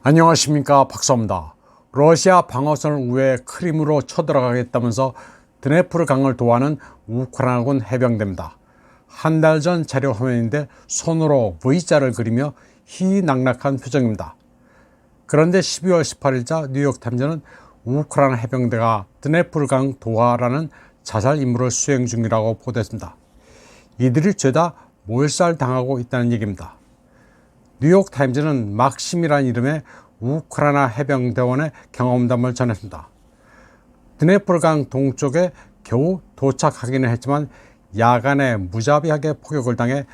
안녕하십니까, 박사입니다. 러시아 방어선을 우회 크림으로 쳐들어가겠다면서 드네프르 강을 도하는 우크라이나군 해병대입니다. 한 달 전 자료 화면인데 손으로 V자를 그리며 희낙낙한 표정입니다. 그런데 12월 18일자 뉴욕타임즈는 우크라이나 해병대가 드네프르 강 도하라는 자살 임무를 수행 중이라고 보도했습니다. 이들이 죄다 몰살당하고 있다는 얘기입니다. 뉴욕타임즈는 막심이라는 이름의 우크라이나 해병대원의 경험담을 전했습니다. 드네프르강 동쪽에 겨우 도착하기는 했지만 야간에 무자비하게 포격을 당해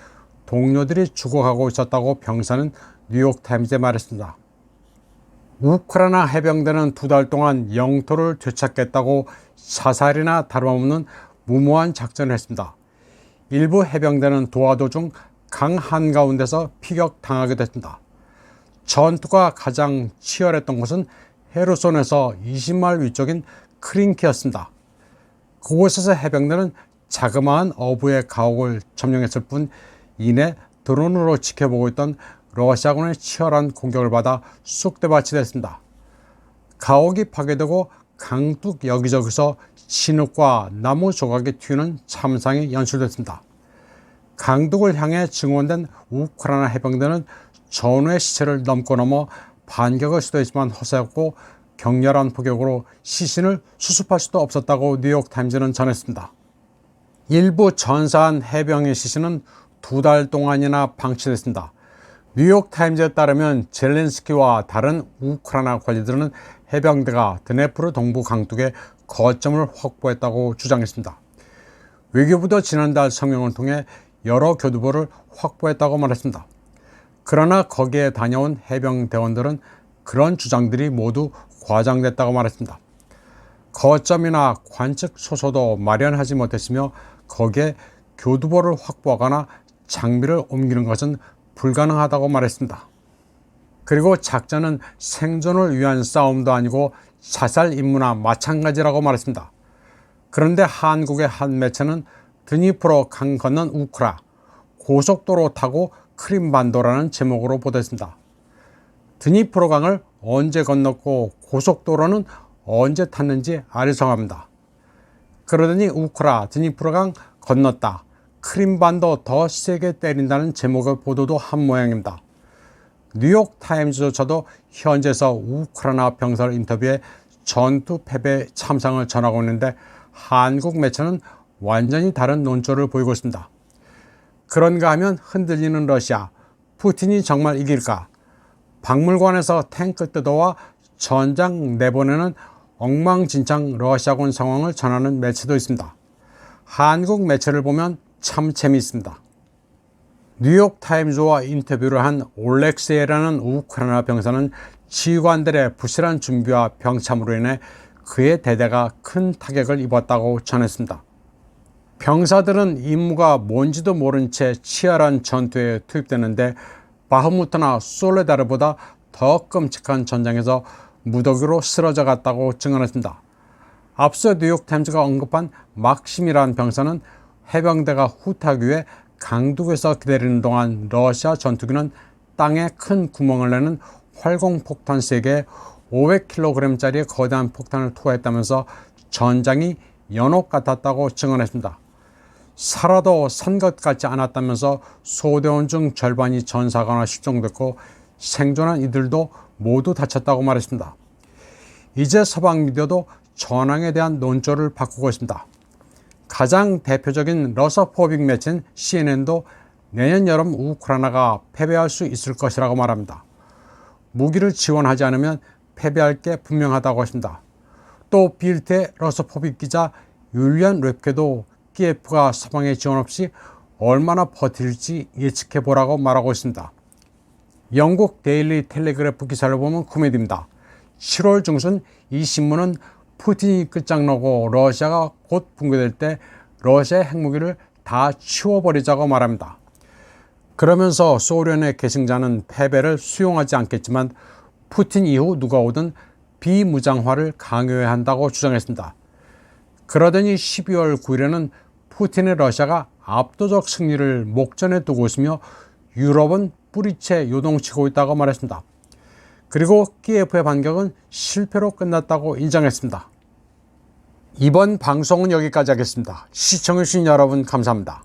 동료들이 죽어가고 있었다고 병사는 뉴욕타임즈에 말했습니다. 우크라이나 해병대는 2달 동안 영토를 되찾겠다고 자살이나 다름없는 무모한 작전을 했습니다. 일부 해병대는 도하 도중 강 한가운데서 피격당하기도 했습니다. 전투가 가장 치열했던 곳은 헤르손에서 20마일 위쪽인 크린키였습니다. 그곳에서 해병대는 자그마한 어부의 가옥을 점령했을 뿐 이내 드론으로 지켜보고 있던 러시아군의 치열한 공격을 받아 쑥대밭이 됐습니다. 가옥이 파괴되고 강둑 여기저기서 진흙과 나무 조각이 튀는 참상이 연출됐습니다. 강둑을 향해 증원된 우크라이나 해병대는 전우의 시체를 넘고 넘어 반격을 시도했지만 허세였고 격렬한 포격으로 시신을 수습할 수도 없었다고 뉴욕타임즈는 전했습니다. 일부 전사한 해병의 시신은 2달 동안이나 방치됐습니다. 뉴욕타임즈에 따르면 젤렌스키와 다른 우크라이나 관리들은 해병대가 드네프르 동부 강둑에 거점을 확보했다고 주장했습니다. 외교부도 지난달 성명을 통해 여러 교두보를 확보했다고 말했습니다. 그러나 거기에 다녀온 해병대원들은 그런 주장들이 모두 과장됐다고 말했습니다. 거점이나 관측 소소도 마련하지 못했으며 거기에 교두보를 확보하거나 장비를 옮기는 것은 불가능하다고 말했습니다. 그리고 작전은 생존을 위한 싸움도 아니고 자살 임무나 마찬가지라고 말했습니다. 그런데 한국의 한 매체는 드니프로 강 건넌 우크라 고속도로 타고 크림반도라는 제목으로 보도했습니다. 드니프로 강을 언제 건넜고 고속도로는 언제 탔는지 아리송합니다. 그러더니 우크라 드니프로 강 건넜다. 크림반도 더 세게 때린다는 제목의 보도도 한 모양입니다. 뉴욕타임즈조차도 현지에서 우크라이나 병사를 인터뷰해 전투 패배 참상을 전하고 있는데 한국 매체는 완전히 다른 논조를 보이고 있습니다. 그런가 하면 흔들리는 러시아, 푸틴이 정말 이길까? 박물관에서 탱크 뜯어와 전장 내보내는 엉망진창 러시아군 상황을 전하는 매체도 있습니다. 한국 매체를 보면 참 재미있습니다. 뉴욕타임즈와 인터뷰를 한 올렉세이라는 우크라이나 병사는 지휘관들의 부실한 준비와 병참으로 인해 그의 대대가 큰 타격을 입었다고 전했습니다. 병사들은 임무가 뭔지도 모른 채 치열한 전투에 투입되는데 바흐무트나 솔레다르보다 더 끔찍한 전장에서 무더기로 쓰러져 갔다고 증언했습니다. 앞서 뉴욕타임즈가 언급한 막심이라는 병사는 해병대가 후퇴하기 위해 강둑에서 기다리는 동안 러시아 전투기는 땅에 큰 구멍을 내는 활공폭탄 3개에 500kg짜리 거대한 폭탄을 투하했다면서 전장이 연옥 같았다고 증언했습니다. 살아도 산 것 같지 않았다면서 소대원 중 절반이 전사가나 실종됐고 생존한 이들도 모두 다쳤다고 말했습니다. 이제 서방 미디어도 전황에 대한 논조를 바꾸고 있습니다. 가장 대표적인 러시아포빅 매체인 CNN도 내년 여름 우크라이나가 패배할 수 있을 것이라고 말합니다. 무기를 지원하지 않으면 패배할 게 분명하다고 했습니다. 또 빌트의 러시아포빅 기자 율리안 랩케도 키예프가 서방의 지원 없이 얼마나 버틸지 예측해보라고 말하고 있습니다. 영국 데일리 텔레그래프 기사를 보면 코미디입니다. 7월 중순 이 신문은 푸틴이 끝장나고 러시아가 곧 붕괴될 때 러시아의 핵무기를 다 치워버리자고 말합니다. 그러면서 소련의 계승자는 패배를 수용하지 않겠지만 푸틴 이후 누가 오든 비무장화를 강요해야 한다고 주장했습니다. 그러더니 12월 9일에는 푸틴의 러시아가 압도적 승리를 목전에 두고 있으며 유럽은 뿌리채 요동치고 있다고 말했습니다. 그리고 키예프의 반격은 실패로 끝났다고 인정했습니다. 이번 방송은 여기까지 하겠습니다. 시청해주신 여러분 감사합니다.